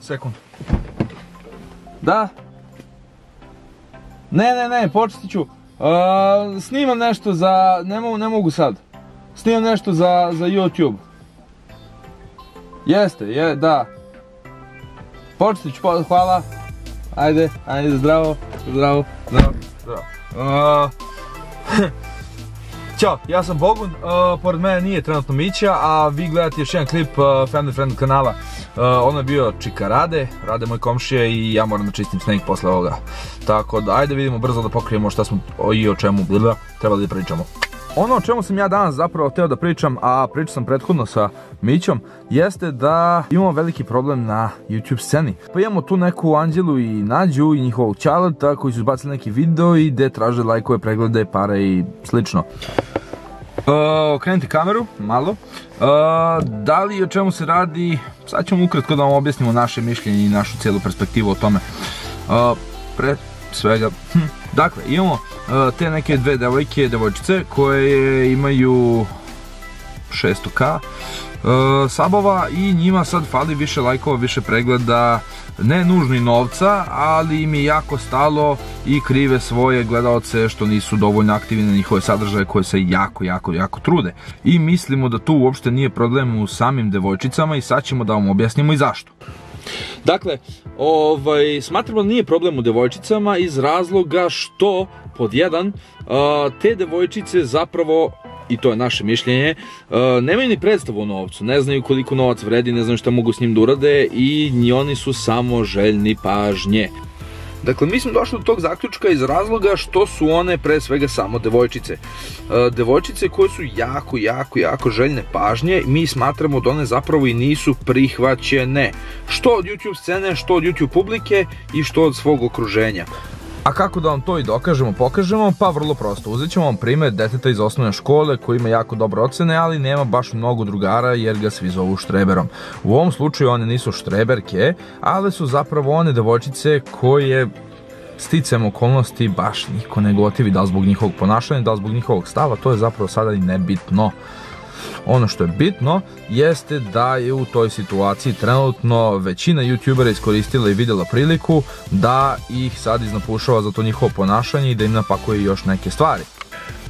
sekund. Da? Ne, početi ću. Snimam nešto za... Ne mogu sad. Snimam nešto za YouTube. Jeste, da. Početi ću, hvala. Ajde, zdravo. Ćao, ja sam Bogun, pored mene nije trenutno Mića, a vi gledate još jedan klip Friend kanala. Ono je bio Čika Rade moj komšije i ja moram da čistim sneg posle ovoga. Tako da, ajde vidimo brzo da pokrijemo šta smo i o čemu trebali da pričamo. Ono o čemu sam ja danas zapravo hteo da pričam, a pričao sam prethodno sa Mićom, jeste da imamo veliki problem na YouTube sceni. Pa imamo tu neku Anđelu i Nađu i njihovog ćaleta koji su izbacili neki video i gde traže lajkove, preglede, pare i slično. Okrenite kameru, malo. Da li i o čemu se radi, sad ćemo ukratko da vam objasnimo naše mišljenje i našu cijelu perspektivu o tome. Pre svega, dakle, imamo te neke dve devojčice koje imaju 600k sabova i njima sad fali više lajkova, više pregleda, ne nužno i novca, ali im je jako stalo i krive svoje gledaoce što nisu dovoljno aktivni na njihove sadržaje koje se jako trude. I mislimo da tu uopšte nije problem u samim devojčicama i sad ćemo da vam objasnimo i zašto. Dakle, smatramo da nije problem u devojčicama iz razloga što, pod jedan, te devojčice zapravo, i to je naše mišljenje, nemaju ni predstavu o novcu, ne znaju koliko novac vredi, ne znaju šta mogu s njim da urade i oni su samo željni pažnje. Dakle, mi smo došli do tog zaključka iz razloga što su one pre svega samo devojčice. Devojčice koje su jako željne pažnje, mi smatramo da one zapravo i nisu prihvaćene. Što od YouTube scene, što od YouTube publike i što od svog okruženja. A kako da vam to i dokažemo, pokažemo? Pa vrlo prosto, uzet ćemo vam primjer deteta iz osnovne škole koji ima jako dobre ocene, ali nema baš mnogo drugara jer ga svi zovu štreberom. U ovom slučaju one nisu štreberke, ali su zapravo one devojčice koje sticajem okolnosti baš niko ne gotivi, da li zbog njihovog ponašanja, da li zbog njihovog stava, to je zapravo sada i nebitno. Ono što je bitno jeste da je u toj situaciji trenutno većina youtubera iskoristila i vidjela priliku da ih sad iznapušava za to njihovo ponašanje i da im napakuje još neke stvari.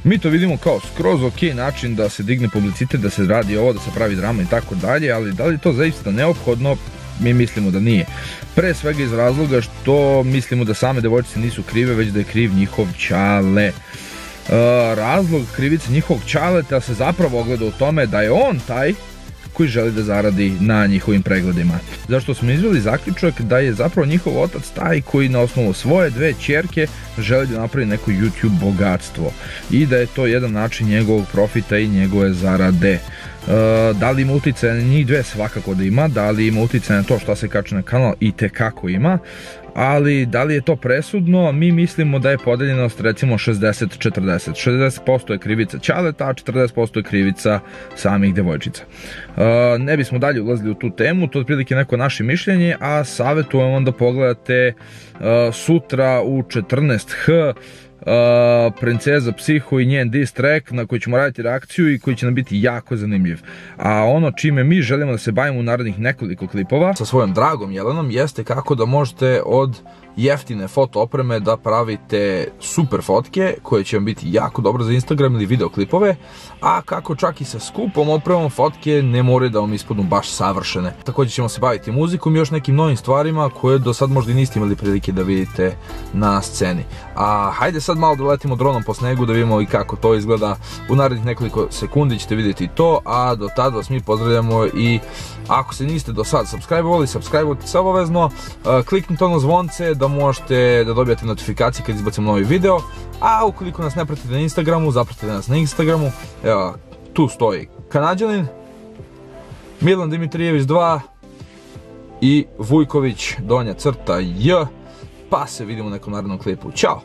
Mi to vidimo kao skroz ok način da se digne publicitet, da se radi ovo, da se pravi drama i tako dalje, ali da li je to zaista neophodno? Mi mislimo da nije. Pre svega iz razloga što mislimo da same devojčice nisu krive, već da je kriv njihov ćale. Razlog krivice njihovog ćaleta se zapravo ogleda u tome da je on taj koji želi da zaradi na njihovim pregledima. Zašto smo izveli zaključak da je zapravo njihov otac taj koji na osnovu svoje dve ćerke želi da napravi neko YouTube bogatstvo i da je to jedan način njegovog profita i njegove zarade. Da li ima utjecaj na njih dve? Svakako da ima. Da li ima utjecaj na to šta se kače na kanal? I tekako ima. Ali da li je to presudno? Mi mislimo da je podeljenost recimo 60-40. 60% je krivica ćaleta, a 40% je krivica samih devojčica. Ne bismo dalje ulazili u tu temu, to je otprilike neko naše mišljenje, a savjetujem vam da pogledate sutra u 14h Princeza Psiho i njen diss track na koji ćemo raditi reakciju i koji će nam biti jako zanimljiv. A ono čime mi želimo da se bavimo u narednih nekoliko klipova sa svojom dragom Jelenom jeste kako da možete od jeftine foto opreme da pravite super fotke koje će vam biti jako dobro za Instagram ili videoklipove, a kako čak i sa skupom opremom fotke ne moraju da vam ispadnu baš savršene. Također ćemo se baviti muzikom i još nekim novim stvarima koje do sad možda i niste imali prilike da vidite na sceni. A hajde sad malo da letimo dronom po snegu da vidimo i kako to izgleda. U narednih nekoliko sekundi ćete vidjeti to, a do tad vas mi pozdravljamo i ako se niste do sad subscribe-ovali, subscribe-ovite se obavezno, kliknite ono zvonce da možete da dobijete notifikacije kad izbacimo novi video, a ukoliko nas ne pratite na Instagramu, zapratite nas na Instagramu, evo, tu stoji Kanađanin, Milan Dimitrijević 2 i Vujković _J, pa se vidimo u nekom narednom klipu. Ćao!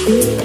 Yeah.